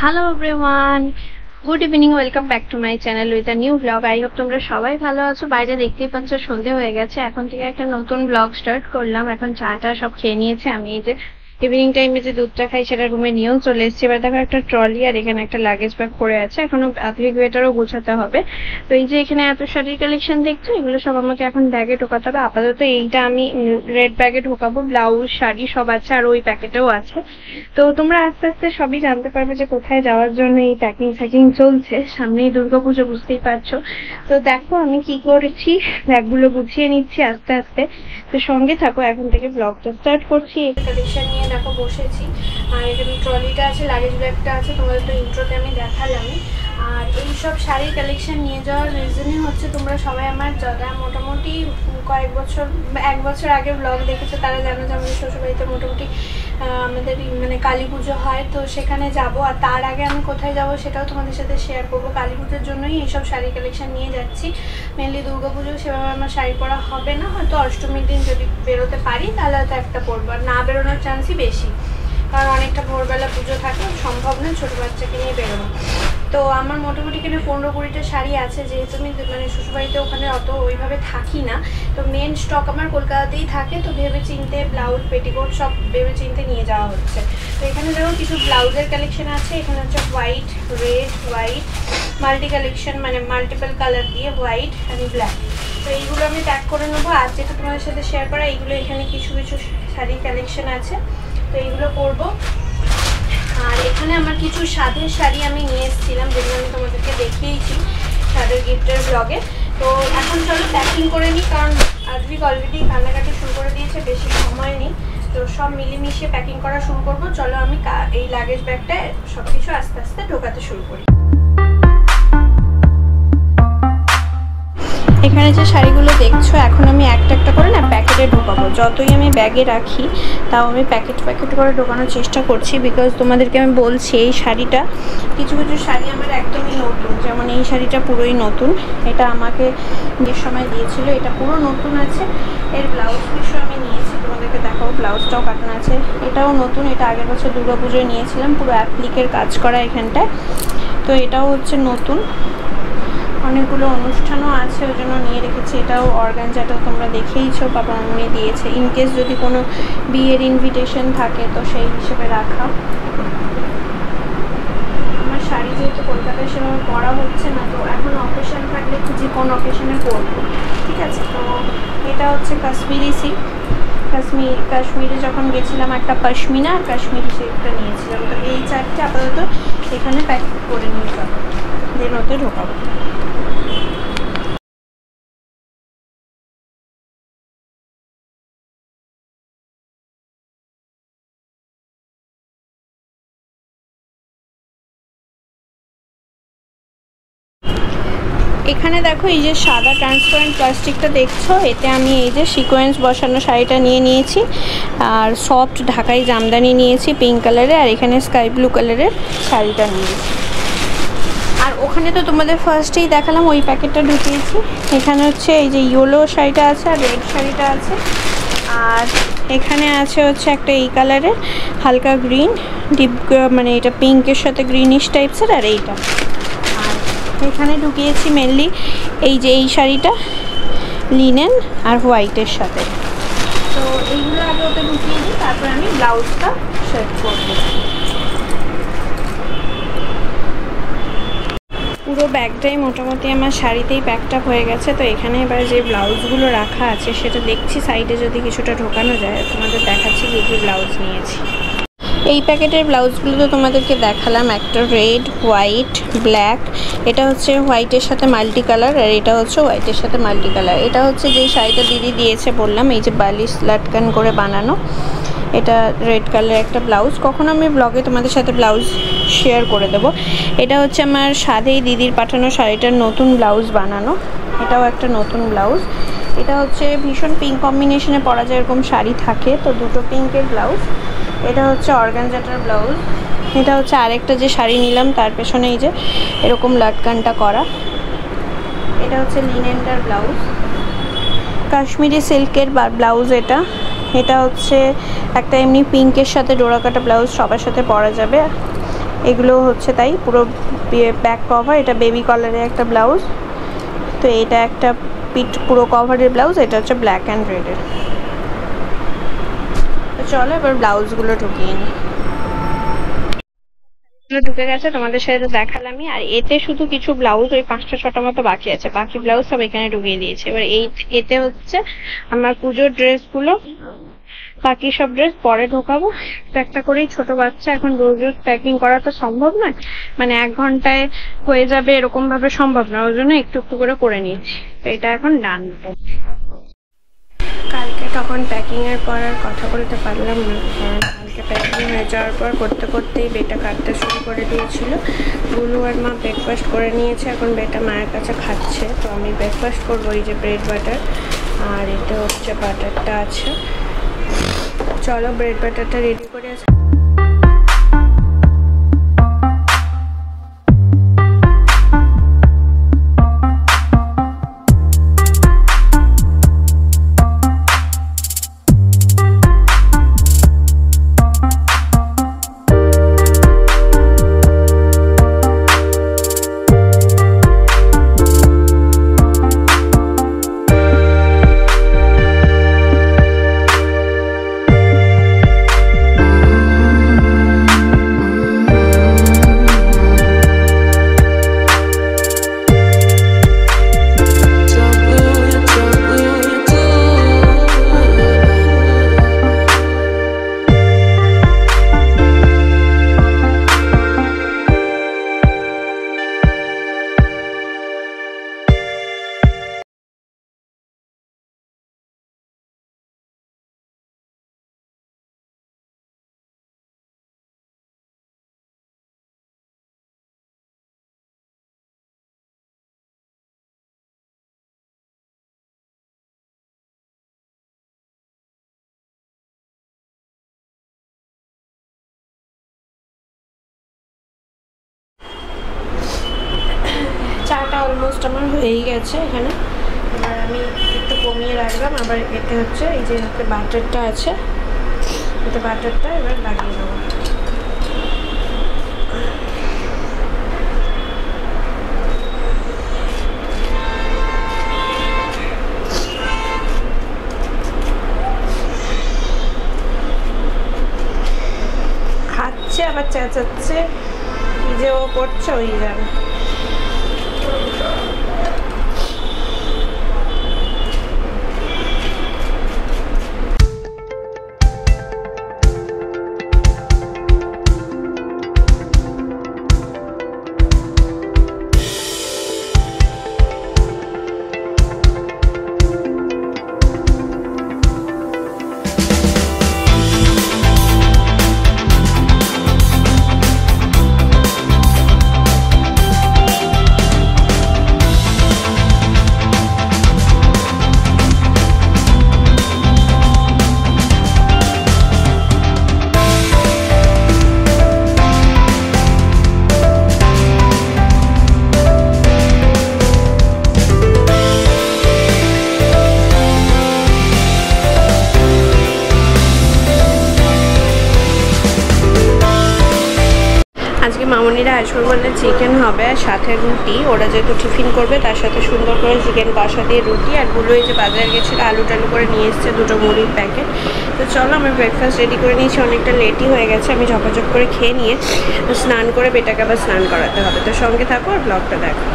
Hello everyone, good evening, welcome back to my channel with a new blog. I hope তোমরা সবাই ভালো আছো। বাইরে দেখতেই পাচ্ছ সন্ধে হয়ে গেছে। এখন থেকে একটা নতুন ব্লগ স্টার্ট করলাম। এখন চাটা সব খেয়ে নিয়েছে। আমি এই যে ইভিনিং টাইমে যে দুধটা খাই সেটা রুমে নিয়েও চলে এসেছি। এবার দেখো একটা ট্রলি আর এখানে একটা লাগেজ ব্যাগ পড়ে আছে, এখনো অ্যাপ্লিকেটারও গোছাতে হবে। তো এই যে এখানে এত শাড়ির কালেকশন দেখছো, এগুলো সব আমাকে এখন ব্যাগে ঢোকাতে হবে। আপাতত এইটা আমি রেড ব্যাগে ঢোকাবো। ব্লাউজ শাড়ি সব আছে আর ওই প্যাকেটেও আছে। তো তোমরা আস্তে আস্তে সবই জানতে পারবে যে কোথায় যাওয়ার জন্য এই প্যাকিং ফ্যাকিং চলছে। সামনেই দুর্গাপুজো, বুঝতেই পারছো। তো দেখো আমি কি করেছি, ব্যাগগুলো গুছিয়ে নিচ্ছি আস্তে আস্তে। তো সঙ্গে থাকো, এখন থেকে ব্লগটা স্টার্ট করছি। কালেকশন নিয়ে দেখো বসেছি। আর এখানে ট্রলিটা আছে, লাগেজ ব্যাগটা আছে, তোমাদের তো ইন্ট্রোতে আমি দেখালামই। আর এই সব শাড়ির কালেকশন নিয়ে যাওয়ার রিজনই হচ্ছে, তোমরা সবাই আমার যারা মোটামুটি কয়েক বছর, এক বছর আগে ব্লগ দেখেছো তারা জানো যে আমাদের শ্বশুরবাড়িতে মোটামুটি আমাদের মানে কালী পুজো হয়। তো সেখানে যাব, আর তার আগে আমি কোথায় যাব সেটাও তোমাদের সাথে শেয়ার করবো। কালী পুজোর জন্যই এইসব শাড়ি কালেকশন নিয়ে যাচ্ছি। মেনলি দুর্গাপুজো সেভাবে আমার শাড়ি পরা হবে না, হয়তো অষ্টমীর দিন যদি বেরোতে পারি তাহলে হয়তো একটা পরবো, আর না বেরোনোর চান্সই বেশি, কারণ অনেকটা ভোরবেলা পুজো থাকে, সম্ভব নয় ছোটো বাচ্চাকে নিয়ে বেরোনো। তো আমার মোটামুটি এখানে 15-20টা শাড়ি আছে, যেহেতু আমি মানে শ্বশুরবাড়িতে ওখানে অত ওইভাবে থাকি না। তো মেন স্টক আমার কলকাতাতেই থাকে। তো ভেবে চিনতে ব্লাউজ পেটিকোট সব ভেবে চিনতে নিয়ে যাওয়া হচ্ছে। তো এখানে যেমন কিছু ব্লাউজের কালেকশন আছে। এখানে হচ্ছে white, red, white, multi collection, মানে মাল্টিপল কালার দিয়ে হোয়াইট অ্যান্ড ব্ল্যাক। তো এইগুলো আমি প্যাক করে নেবো। আর যেটা তোমাদের সাথে শেয়ার করা, এইগুলো এখানে কিছু কিছু শাড়ি কালেকশন আছে, তো এইগুলো করবো। আর এখানে আমার কিছু সাধের শাড়ি আমি নিয়ে এসেছিলাম, যেগুলো আমি তোমাদেরকে দেখিয়েছি সাধের গিফটের ব্লগে। তো এখন চলো প্যাকিং করে নিই, কারণ আজকে অলরেডি কান্নাকাটি শুরু করে দিয়েছে, বেশি সময় নেই। তো সব মিলেমিশে প্যাকিং করা শুরু করবো। চলো আমি এই লাগেজ ব্যাগটায় সব কিছু আস্তে আস্তে ঢোকাতে শুরু করি। এখানে যে শাড়িগুলো দেখছো, এখন আমি একটা একটা করে না প্যাকেটে ঢোকাবো। যতই আমি ব্যাগে রাখি তাও আমি প্যাকেট করে ঢোকানোর চেষ্টা করছি, বিকজ তোমাদেরকে আমি বলছি এই শাড়িটা, কিছু কিছু শাড়ি আমার একদমই নতুন। যেমন এই শাড়িটা পুরোই নতুন, এটা আমাকে যে সময় দিয়েছিল, এটা পুরো নতুন আছে। এর ব্লাউজ পিসও আমি নিয়েছি, তোমাদেরকে দেখাবো, ব্লাউজটাও কাটানো আছে। এটাও নতুন, এটা আগের বছর দুর্গাপুজোয় নিয়েছিলাম, পুরো অ্যাপ্লিকের কাজ করা এখানটায়। তো এটাও হচ্ছে নতুন, অনেকগুলো অনুষ্ঠানও আছে ওই জন্য নিয়ে রেখেছি। এটাও অর্গানজাটাও তোমরা দেখেইছো, বাবা মামনি দিয়েছে, ইনকেস যদি কোনো বিয়ের ইনভিটেশন থাকে তো সেই হিসেবে রাখা। আমার শাড়ি যেহেতু কলকাতায় সেভাবে পরা হচ্ছে না, তো এখন অকেশন থাকলে খুঁজি কোন অকেশনে পরবো, ঠিক আছে। তো এটা হচ্ছে কাশ্মীরি সিল্ক, কাশ্মীরে যখন গেছিলাম একটা পশমিনা আর কাশ্মীরি সিল্কটা নিয়েছিলাম। তো এই চারটে আপাতত এখানে প্যাক করে নিয়ে যাবো, দেন ওতে ঢোকাবো। এখানে দেখো এই যে সাদা ট্রান্সপারেন্ট প্লাস্টিকটা দেখছো, এতে আমি এই যে সিকোয়েন্স বসানো শাড়িটা নিয়ে নিয়েছি, আর সফট ঢাকাই জামদানি নিয়েছি পিঙ্ক কালারের, আর এখানে স্কাই ব্লু কালারের শাড়িটা নিয়েছি। আর ওখানে তো তোমাদের ফার্স্টেই দেখালাম, ওই প্যাকেটটা ঢুকিয়েছি। এখানে হচ্ছে এই যে ইয়েলো শাড়িটা আছে আর রেড শাড়িটা আছে, আর এখানে আছে হচ্ছে একটা এই কালারের হালকা গ্রিন, ডিপ মানে এটা পিঙ্কের সাথে গ্রিনিশ টাইপসের, আর এইটা। এখানে ঢুকিয়েছি মেনলি এই যে এই শাড়িটা লিনেন আর হোয়াইটের সাথে। তো এইগুলো আগে ওতে ঢুকিয়ে দিই, তারপর আমি ব্লাউজটা সেট করব। পুরো ব্যাগটাই মোটামুটি আমার শাড়িতেই প্যাকড আপ হয়ে গেছে। তো এখানে এবার যে ব্লাউজগুলো রাখা আছে সেটা দেখছি সাইডে যদি কিছুটা ঢোকানো যায়। তোমাদের দেখাচ্ছি কী কী ব্লাউজ নিয়েছি। এই প্যাকেটের ব্লাউজগুলো তো তোমাদেরকে দেখালাম, একটা রেড, হোয়াইট, ব্ল্যাক, এটা হচ্ছে হোয়াইটের সাথে মাল্টি কালার, আর এটা হচ্ছে হোয়াইটের সাথে মাল্টি কালার। এটা হচ্ছে যে শাড়িটা দিদি দিয়েছে বললাম, এই যে বালিশ লাটকান করে বানানো, এটা রেড কালার একটা ব্লাউজ। কখনো আমি ব্লগে তোমাদের সাথে ব্লাউজ শেয়ার করে দেবো। এটা হচ্ছে আমার সাধেই দিদির পাঠানো শাড়িটার নতুন ব্লাউজ বানানো, এটাও একটা নতুন ব্লাউজ। এটা হচ্ছে ভীষণ পিঙ্ক কম্বিনেশনে পরা যায় এরকম শাড়ি থাকে, তো দুটো পিঙ্কের ব্লাউজ। এটা হচ্ছে অর্গানজাটার ব্লাউজ। এটা হচ্ছে আরেকটা যে শাড়ি নিলাম তার পেছনে এই যে এরকম লাটকানটা করা, এটা হচ্ছে লিনেনটার ব্লাউজ। কাশ্মীরি সিল্কের ব্লাউজ এটা, এটা হচ্ছে একটা এমনি পিঙ্কের সাথে ডোরা কাটা ব্লাউজ, সবার সাথে পরা যাবে। এগুলো হচ্ছে তাই পুরো ব্যাক কভার। এটা বেবি কলারের একটা ব্লাউজ, তো এটা একটা পিঠ পুরো কভারের ব্লাউজ, এটা হচ্ছে ব্ল্যাক অ্যান্ড রেডের। তো চলো এবার ব্লাউজগুলো ঢুকিয়ে নিই। ঢুকে গেছে, তোমাদের সাথে তো দেখালামই। আর এতে শুধু কিছু ব্লাউজ ওই 5টা 6টা মতো বাকি আছে, বাকি ব্লাউজ সব এখানে ঢুকিয়ে দিয়েছে। এবার এতে হচ্ছে আমার পুজোর ড্রেসগুলো, বাকি সব ড্রেস পরে ঢোকাবো। একটা করেই, ছোট বাচ্চা এখন রোজ রোজ প্যাকিং করা তো সম্ভব নয়, মানে 1 ঘন্টায় হয়ে যাবে এরকম ভাবে সম্ভব না, ওই জন্য একটু একটু করে নিয়েছি। তো এটা এখন ডান। কালকে তখন প্যাকিং এর পর আর কথা বলতে পারলাম না, কারণ কালকে প্যাকিং হয়ে যাওয়ার পর করতে করতেই বেটা কাটতে শুরু করে দিয়েছিল। বুলু আর মা ব্রেকফাস্ট করে নিয়েছে, এখন বেটা মায়ের কাছে খাচ্ছে। তো আমি ব্রেকফাস্ট করবো, এই যে ব্রেড বাটার, আর এটা হচ্ছে বাটারটা আছে। চলো ব্রেড বাটারটা রেডি করে আসি। চাটা অলমোস্ট আমার হয়েই গেছে এখানে। এবার আমি একটু কমিয়ে রাখলাম, আবার এতে হচ্ছে এই যে বাটারটা আছে, এতে বাটারটা এবার লাগিয়ে দেবো। খাচ্ছে আবার চেঁচাচ্ছে, কি যে ও করছে ওই জানে। আজকে মামনিরা আসবে বললে চিকেন হবে আর সাথে রুটি। ওরা যেহেতু টিফিন করবে তার সাথে সুন্দর করে চিকেন কষা দিয়ে রুটি। আর বুলু এই যে বাজারে গেছিলো, আলু টালু করে নিয়ে এসছে 2টো মুড়ির প্যাকেট। তো চলো আমি ব্রেকফাস্ট রেডি করে নিয়েছি, অনেকটা লেটই হয়ে গেছে। আমি ঝপাঝপ করে খেয়ে নিয়ে স্নান করে বেটাকে আবার স্নান করাতে হবে। তো সঙ্গে থাকো আর ব্লগটা দেখো।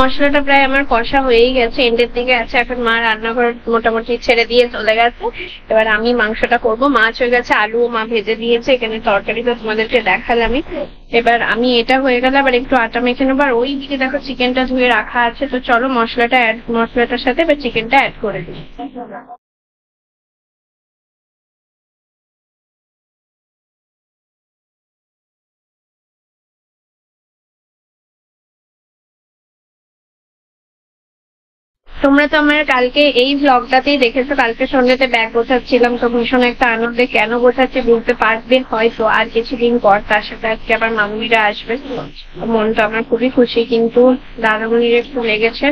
মশলাটা প্রায় আমার কষা হয়েই গেছে, এন্ডের দিকে আছে। এখন মা রান্নাঘর মোটামুটি ছেড়ে দিয়ে চলে গেছে। এবার আমি মাংসটা করব। মাছ হয়ে গেছে, আলু মা ভেজে দিয়েছে, এখানে তরকারি তো তোমাদেরকে দেখালামই। এবার আমি এটা হয়ে গেলে আবার একটু আটা মেখে নেবো। আর ওই দিকে দেখো চিকেনটা ধুয়ে রাখা আছে। তো চলো মশলাটার সাথে এবার চিকেনটা অ্যাড করে দিই। তোমরা তো আমার কালকে এই ব্লগটাতেই দেখেছো, কালকে সন্ধ্যেতে ব্যাগ গোছাচ্ছিলাম। তো ভীষণ একটা আনন্দে কেন গোছাচ্ছি বুঝতে পারবে হয়তো। আর কিছুদিন পর তার সাথে আজকে আবার মামুনিরা আসবে। মনটা আমার খুবই খুশি, কিন্তু দাদামণির একটু লেগেছে,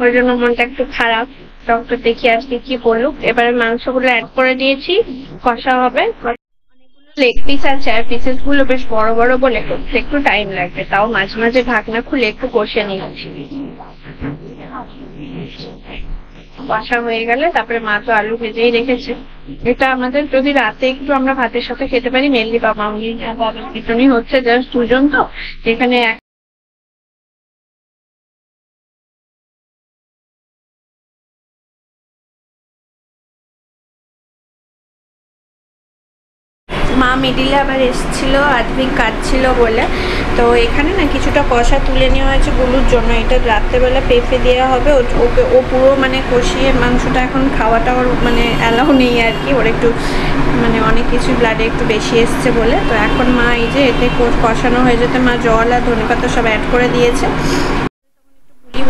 ওই জন্য মনটা একটু খারাপ। ডক্টর দেখিয়ে আজকে কি বলুক। এবারে মাংসগুলো অ্যাড করে দিয়েছি, কষা হবে। লেগ পিস আছে, আর পিসেস গুলো বেশ বড় বড় বলে করতে একটু টাইম লাগবে। তাও মাঝে মাঝে ঢাকনা খুলে একটু কষে নিচ্ছি। কষা হয়ে গেলে তারপরে মা তো আলু ভেজেই রেখেছে। এটা আমাদের যদি রাতে একটু আমরা ভাতের সাথে খেতে পারি, মেনলি বাবা মামনি হচ্ছে জাস্ট দুজন, তো যেখানে মা মিডিলে আবার এসেছিল, আধবিক কাটছিল বলে। তো এখানে না কিছুটা কষা তুলে নেওয়া হয়েছে গুলুর জন্য। এটা রাত্রেবেলা পেঁপে দেওয়া হবে। ওকে ও পুরো মানে কষিয়ে মাংসটা এখন খাওয়াটা ওর মানে অ্যালাউ নেই আর কি। ওর একটু মানে অনেক কিছু ব্লাডে একটু বেশি এসছে বলে। তো এখন মা এই যে এতে কষানো হয়ে যেতে মা জল আর ধনেপাতা সব অ্যাড করে দিয়েছে।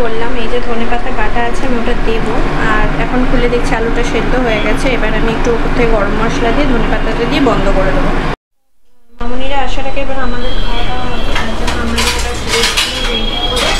বললাম এই যে ধনেপাতা কাটা আছে, আমি ওটা দেবো। আর এখন খুলে দেখছি আলুটা সেদ্ধ হয়ে গেছে। এবার আমি একটু উপর থেকে গরম মশলা দিয়ে ধনেপাতাটা দিয়ে বন্ধ করে দেবো। মামুনিরা আসার আগে এবার আমাদের খাওয়া দাওয়া হবে, তার জন্য আমরা রেডি করে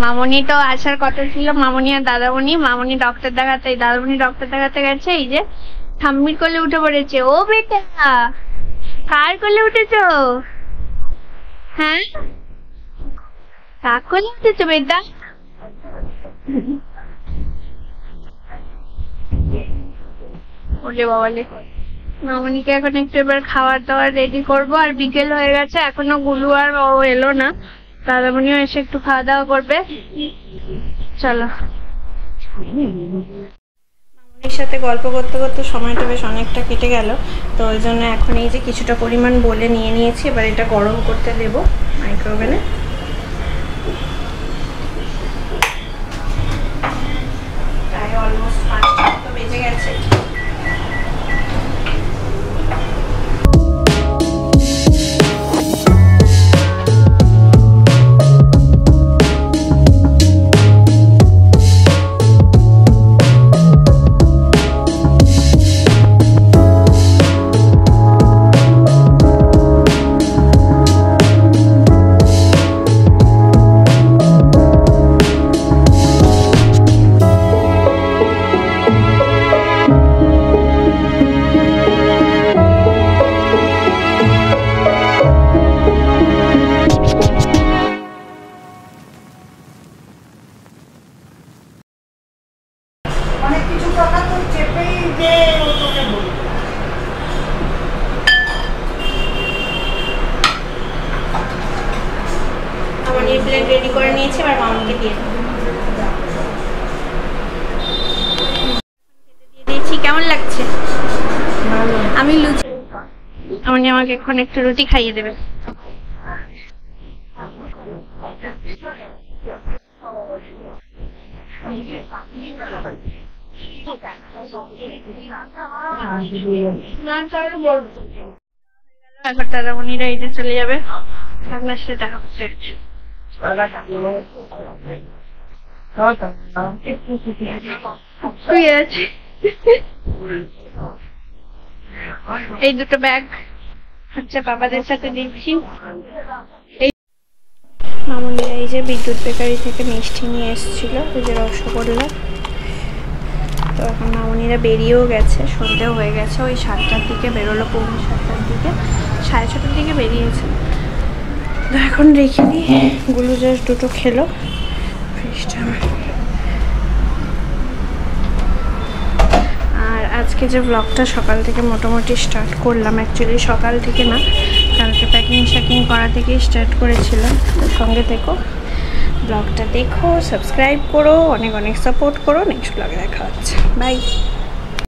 মামনি তো আসার কথা ছিল, মামনি আর দাদামণি। মামনি ডক্টর দেখাতে, দাদামণি ডক্টর দেখাতে গেছে। এই যে ঠাম্মির কোলে উঠে পড়েছে। ও বেটা, কার কোলে উঠেছো? হ্যাঁ, কার কোলে উঠেছো বেটা? ওলে বাবালে। মামনিকে এখন একটু এবার খাবার দাবার রেডি করবো। আর বিকেল হয়ে গেছে, এখনো গুলু আর ও এলো না। দাদামণিও এসে একটু খাওয়া দাওয়া করবে। চলো। মামনির সাথে গল্প করতে করতে সময়টা বেশ অনেকটা কেটে গেল। তো ওই জন্য এখন এই যে কিছুটা পরিমাণ বলে নিয়ে নিয়েছি। এবার এটা গরম করতে দেব মাইক্রোওভেনে। প্রায় অলমোস্ট 5টা তো বেজে গেছে। প্লেট রেডি করে নিয়েছি, এবার মামুকে দিয়ে দিয়েছি। কেমন লাগছে? আমি লুচি, মামনি আমাকে এখন একটু রুটি খাইয়ে দেবে। এখন দাদামণিরা এই যে চলে যাবে, আপনার সাথে দেখা হচ্ছে। এই দুটো ব্যাগ হচ্ছে বাবাদের সাথে দিচ্ছি। মামুনিরা এই যে বিদ্যুৎ বেকারি থেকে মিষ্টি নিয়ে এসেছিল, এই যে রসগোল্লা। তো এখন মামুনিরা বেরিয়েও গেছে, সন্ধ্যেও হয়ে গেছে, ওই 7টার দিকে বেরোলো, পৌনে 7টার দিকে, 6:30টার দিকে বেরিয়েছে। তো এখন রেখে দিই, গুলো জাস্ট দুটো খেলো ফ্রিজটা। আর আজকে যে ব্লগটা সকাল থেকে মোটামুটি স্টার্ট করলাম, অ্যাকচুয়ালি সকাল থেকে না, কালকে প্যাকিং শ্যাকিং করা থেকেই স্টার্ট করেছিলাম। তো সঙ্গে থেকো, ব্লগটা দেখো, সাবস্ক্রাইব করো, অনেক অনেক সাপোর্ট করো। নেক্সট ব্লগে দেখা হচ্ছে, বাই।